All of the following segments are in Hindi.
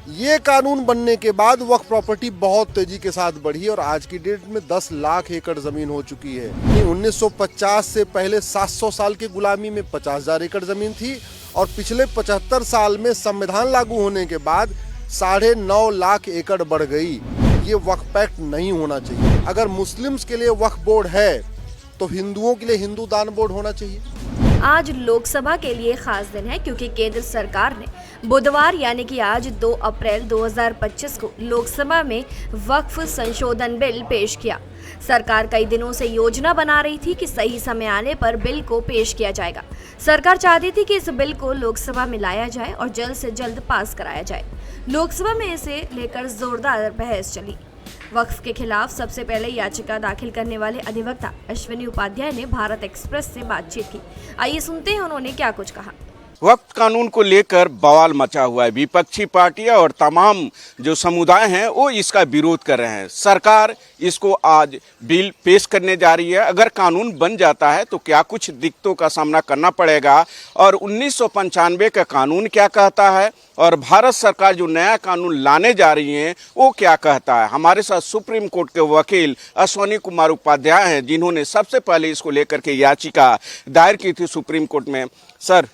ये कानून बनने के बाद वक्फ प्रॉपर्टी बहुत तेजी के साथ बढ़ी और आज की डेट में 10 लाख एकड़ जमीन हो चुकी है। 1950 से पहले 700 साल की गुलामी में 50,000 एकड़ जमीन थी और पिछले 75 साल में संविधान लागू होने के बाद 9.5 लाख एकड़ बढ़ गई। ये वक्फ एक्ट नहीं होना चाहिए। अगर मुस्लिम्स के लिए वक्फ बोर्ड है तो हिंदुओं के लिए हिंदू दान बोर्ड होना चाहिए। आज लोकसभा के लिए खास दिन है क्योंकि केंद्र सरकार ने बुधवार यानी कि आज 2 अप्रैल 2025 को लोकसभा में वक्फ संशोधन बिल पेश किया। सरकार कई दिनों से योजना बना रही थी कि सही समय आने पर बिल को पेश किया जाएगा। सरकार चाहती थी कि इस बिल को लोकसभा में लाया जाए और जल्द से जल्द पास कराया जाए। लोकसभा में इसे लेकर जोरदार बहस चली। वक्फ के खिलाफ सबसे पहले याचिका दाखिल करने वाले अधिवक्ता अश्विनी उपाध्याय ने भारत एक्सप्रेस से बातचीत की। आइए सुनते हैं उन्होंने क्या कुछ कहा। वक्फ कानून को लेकर बवाल मचा हुआ है। विपक्षी पार्टियां और तमाम जो समुदाय हैं वो इसका विरोध कर रहे हैं। सरकार इसको आज बिल पेश करने जा रही है। अगर कानून बन जाता है तो क्या कुछ दिक्कतों का सामना करना पड़ेगा और 1995 का कानून क्या कहता है और भारत सरकार जो नया कानून लाने जा रही है वो क्या कहता है। हमारे साथ सुप्रीम कोर्ट के वकील अश्विनी कुमार उपाध्याय हैं जिन्होंने सबसे पहले इसको लेकर के याचिका दायर की थी सुप्रीम कोर्ट में। सर,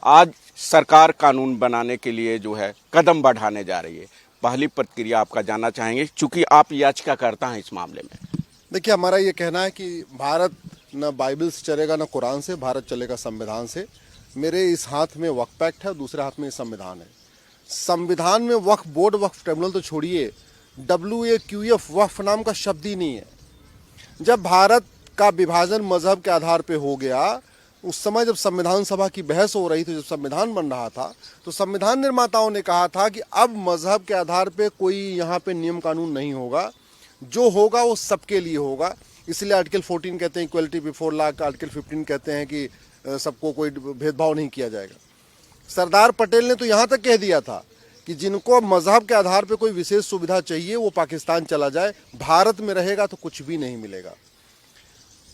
आज सरकार कानून बनाने के लिए जो है कदम बढ़ाने जा रही है, पहली प्रतिक्रिया आपका जानना चाहेंगे चूंकि आप याचिकाकर्ता हैं इस मामले में। देखिए, हमारा ये कहना है कि भारत न बाइबल से चलेगा न कुरान से, भारत चलेगा संविधान से। मेरे इस हाथ में वक्फ एक्ट है, दूसरे हाथ में संविधान है। संविधान में वक्फ बोर्ड, वक्फ ट्रिब्यूनल तो छोड़िए, WAQF वक्फ नाम का शब्द ही नहीं है। जब भारत का विभाजन मजहब के आधार पर हो गया, उस समय जब संविधान सभा की बहस हो रही थी, जब संविधान बन रहा था, तो संविधान निर्माताओं ने कहा था कि अब मजहब के आधार पे कोई यहाँ पे नियम कानून नहीं होगा, जो होगा वो सबके लिए होगा। इसलिए आर्टिकल 14 कहते हैं इक्वलिटी बिफोर लॉ, आर्टिकल 15 कहते हैं कि सबको कोई भेदभाव नहीं किया जाएगा। सरदार पटेल ने तो यहाँ तक कह दिया था कि जिनको मजहब के आधार पर कोई विशेष सुविधा चाहिए वो पाकिस्तान चला जाए, भारत में रहेगा तो कुछ भी नहीं मिलेगा।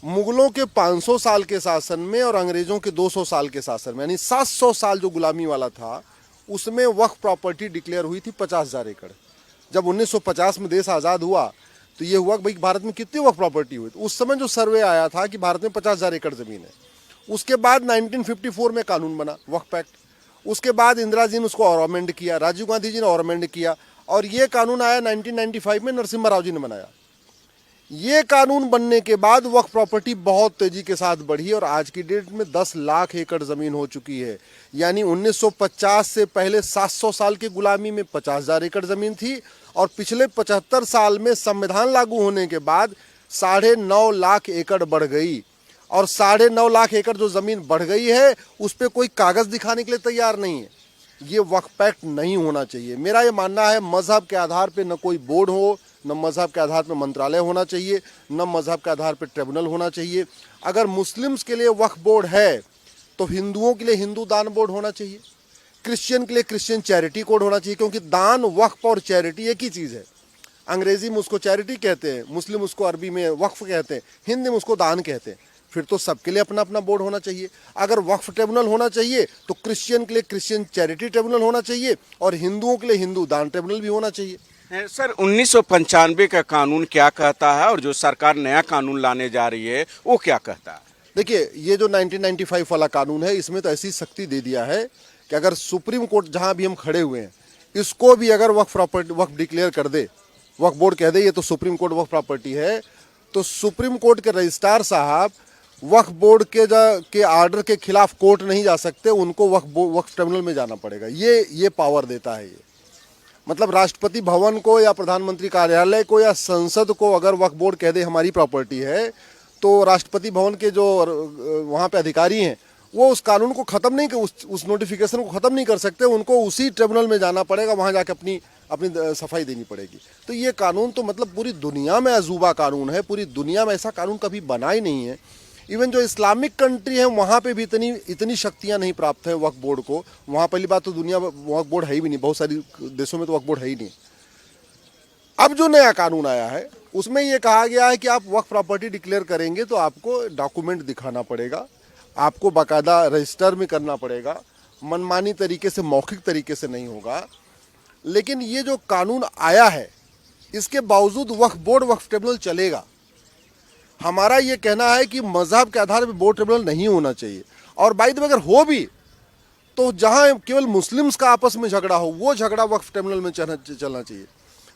मुगलों के 500 साल के शासन में और अंग्रेजों के 200 साल के शासन में, यानी 700 साल जो गुलामी वाला था, उसमें वक्फ प्रॉपर्टी डिक्लेयर हुई थी 50,000 एकड़। जब 1950 में देश आज़ाद हुआ तो ये हुआ कि भाई भारत में कितनी वक्फ प्रॉपर्टी हुई। तो उस समय जो सर्वे आया था कि भारत में 50,000 एकड़ ज़मीन है। उसके बाद 1954 में कानून बना वक्फ एक्ट। उसके बाद इंदिरा जी ने उसको और अमेंड किया, राजीव गांधी जी ने और अमेंड किया और ये कानून आया 1995 में, नरसिम्हा राव जी ने बनाया। ये कानून बनने के बाद वक्फ प्रॉपर्टी बहुत तेजी के साथ बढ़ी और आज की डेट में 10 लाख एकड़ जमीन हो चुकी है। यानी 1950 से पहले 700 साल की गुलामी में 50,000 एकड़ जमीन थी और पिछले 75 साल में संविधान लागू होने के बाद 9.5 लाख एकड़ बढ़ गई। और 9.5 लाख एकड़ जो जमीन बढ़ गई है उस पर कोई कागज दिखाने के लिए तैयार नहीं है। ये वक्फ एक्ट नहीं होना चाहिए। मेरा ये मानना है मजहब के आधार पर न कोई बोर्ड हो, न मजहब के आधार पर मंत्रालय होना चाहिए, न मजहब के आधार पर ट्रिब्यूनल होना चाहिए। अगर मुस्लिम्स के लिए वक्फ बोर्ड है तो हिंदुओं के लिए हिंदू दान बोर्ड होना चाहिए, क्रिश्चियन के लिए क्रिश्चियन चैरिटी कोड होना चाहिए, क्योंकि दान, वक्फ और चैरिटी एक ही चीज़ है। अंग्रेजी में उसको चैरिटी कहते हैं, मुस्लिम उसको अरबी में वक्फ कहते हैं, हिंदी में उसको दान कहते हैं। फिर तो सबके लिए अपना अपना बोर्ड होना चाहिए। अगर वक्फ ट्रिब्यूनल होना चाहिए तो क्रिश्चियन के लिए क्रिश्चियन चैरिटी ट्रिब्यूनल होना चाहिए और हिंदुओं के लिए हिंदू दान ट्रिब्यूनल भी होना चाहिए। सर, 1995 का कानून क्या कहता है और जो सरकार नया कानून लाने जा रही है वो क्या कहता है? देखिए, ये जो 1995 वाला कानून है इसमें तो ऐसी सख्ती दे दिया है कि अगर सुप्रीम कोर्ट जहां भी हम खड़े हुए हैं इसको भी अगर वक्फ प्रॉपर्टी, वक्फ डिक्लेयर कर दे, वक्फ बोर्ड कह दे ये तो सुप्रीम कोर्ट वक्फ प्रॉपर्टी है, तो सुप्रीम कोर्ट के रजिस्ट्रार साहब वक्फ बोर्ड के आर्डर के खिलाफ कोर्ट नहीं जा सकते, उनको वक्फ ट्रिब्यूनल में जाना पड़ेगा। ये पावर देता है। ये मतलब राष्ट्रपति भवन को या प्रधानमंत्री कार्यालय को या संसद को अगर वक्फ बोर्ड कह दे हमारी प्रॉपर्टी है, तो राष्ट्रपति भवन के जो वहाँ पे अधिकारी हैं वो उस कानून को ख़त्म नहीं, उस नोटिफिकेशन को ख़त्म नहीं कर सकते। उनको उसी ट्रिब्यूनल में जाना पड़ेगा, वहाँ जाके अपनी सफाई देनी पड़ेगी। तो ये कानून तो मतलब पूरी दुनिया में अजूबा कानून है। पूरी दुनिया में ऐसा कानून कभी बना ही नहीं है। इवन जो इस्लामिक कंट्री है वहाँ पे भी इतनी शक्तियाँ नहीं प्राप्त है वक्फ बोर्ड को। वहाँ पहली बात तो दुनिया में वक्फ बोर्ड है ही भी नहीं, बहुत सारी देशों में तो वक्फ बोर्ड है ही नहीं। अब जो नया कानून आया है उसमें ये कहा गया है कि आप वक्फ प्रॉपर्टी डिक्लेयर करेंगे तो आपको डॉक्यूमेंट दिखाना पड़ेगा, आपको बाकायदा रजिस्टर में करना पड़ेगा, मनमानी तरीके से, मौखिक तरीके से नहीं होगा। लेकिन ये जो कानून आया है इसके बावजूद वक्फ बोर्ड वक्फ ट्रिब्यूनल चलेगा। हमारा ये कहना है कि मजहब के आधार पर बोर्ड ट्रिब्यूनल नहीं होना चाहिए, और बाय द वे अगर हो भी तो जहां केवल मुस्लिम्स का आपस में झगड़ा हो वो झगड़ा वक्फ ट्रिब्यूनल में चलना चाहिए।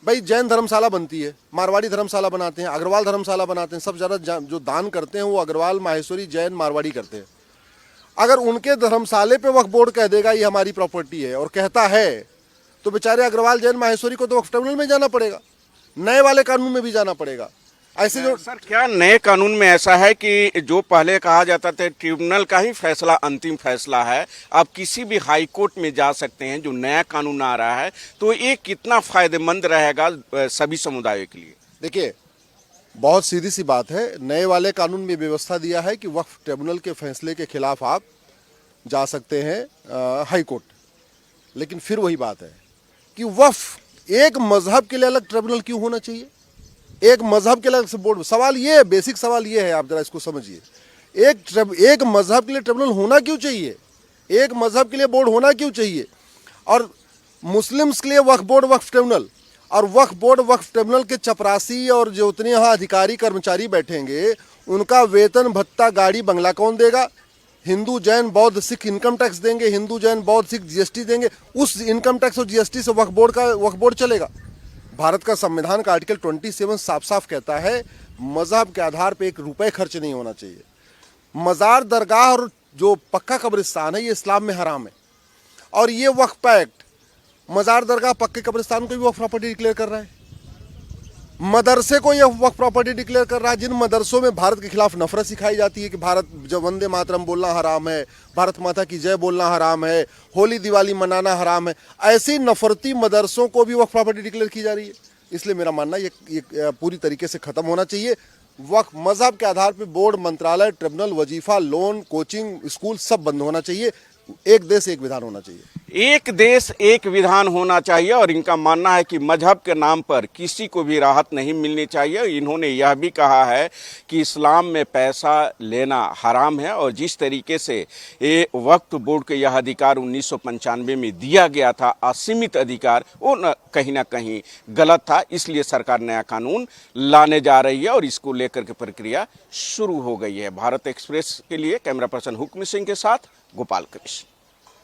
भाई जैन धर्मशाला बनती है, मारवाड़ी धर्मशाला बनाते हैं, अग्रवाल धर्मशाला बनाते हैं, सब ज़्यादा जो दान करते हैं वो अग्रवाल, माहेश्वरी, जैन, मारवाड़ी करते हैं। अगर उनके धर्मशाले पे वक्फ बोर्ड कह देगा ये हमारी प्रॉपर्टी है और कहता है तो बेचारे अग्रवाल, जैन, माहेश्वरी को तो वक्फ ट्रिब्यूनल में जाना पड़ेगा, नए वाले कानून में भी जाना पड़ेगा। ऐसे जो सर क्या नए कानून में ऐसा है कि जो पहले कहा जाता था ट्रिब्यूनल का ही फैसला अंतिम फैसला है, आप किसी भी हाई कोर्ट में जा सकते हैं, जो नया कानून आ रहा है तो ये कितना फायदेमंद रहेगा सभी समुदायों के लिए? देखिए बहुत सीधी सी बात है, नए वाले कानून में व्यवस्था दिया है कि वक्फ ट्रिब्यूनल के फैसले के खिलाफ आप जा सकते हैं हाई कोर्ट। लेकिन फिर वही बात है कि वक्फ एक मजहब के लिए अलग ट्रिब्यूनल क्यों होना चाहिए, एक मजहब के अलग से बोर्ड? सवाल ये है, बेसिक सवाल ये है, आप जरा इसको समझिए। एक मजहब के लिए ट्रिब्यूनल होना क्यों चाहिए, एक मजहब के लिए बोर्ड होना क्यों चाहिए? और मुस्लिम्स के लिए वक्फ बोर्ड वक्फ ट्रिब्यूनल, और वक्फ बोर्ड वक्फ ट्रिब्यूनल के चपरासी और जो उतने यहाँ अधिकारी कर्मचारी बैठेंगे उनका वेतन भत्ता गाड़ी बंगला कौन देगा? हिंदू, जैन, बौद्ध, सिख इनकम टैक्स देंगे, हिंदू, जैन, बौद्ध, सिख जीएसटी देंगे, उस इनकम टैक्स और जीएसटी से वक्फ बोर्ड चलेगा। भारत का संविधान का आर्टिकल 27 साफ साफ कहता है मजहब के आधार पे 1 रुपए खर्च नहीं होना चाहिए। मज़ार, दरगाह और जो पक्का कब्रिस्तान है ये इस्लाम में हराम है, और ये वक्फ एक्ट मज़ार, दरगाह, पक्के कब्रिस्तान को भी वक्फ प्रॉपर्टी डिक्लेयर कर रहा है, मदरसे को यह वक्फ प्रॉपर्टी डिक्लेयर कर रहा है। जिन मदरसों में भारत के खिलाफ नफरत सिखाई जाती है कि भारत जब वंदे मातरम बोलना हराम है, भारत माता की जय बोलना हराम है, होली दिवाली मनाना हराम है, ऐसी नफरती मदरसों को भी वक्फ प्रॉपर्टी डिक्लेयर की जा रही है। इसलिए मेरा मानना ये पूरी तरीके से ख़त्म होना चाहिए। वक्फ मजहब के आधार पर बोर्ड, मंत्रालय, ट्रिब्यूनल, वजीफा, लोन, कोचिंग, स्कूल सब बंद होना चाहिए। एक देश एक विधान होना चाहिए। एक देश एक विधान होना चाहिए, और इनका मानना है कि मजहब के नाम पर किसी को भी राहत नहीं मिलनी चाहिए। इन्होंने यह भी कहा है कि इस्लाम में पैसा लेना हराम है, और जिस तरीके से ये वक्फ बोर्ड के यह अधिकार 1995 में दिया गया था, असीमित अधिकार, वो कहीं ना कहीं गलत था। इसलिए सरकार नया कानून लाने जा रही है और इसको लेकर के प्रक्रिया शुरू हो गई है। भारत एक्सप्रेस के लिए कैमरा पर्सन हुक्म सिंह के साथ गोपाल कृष्ण।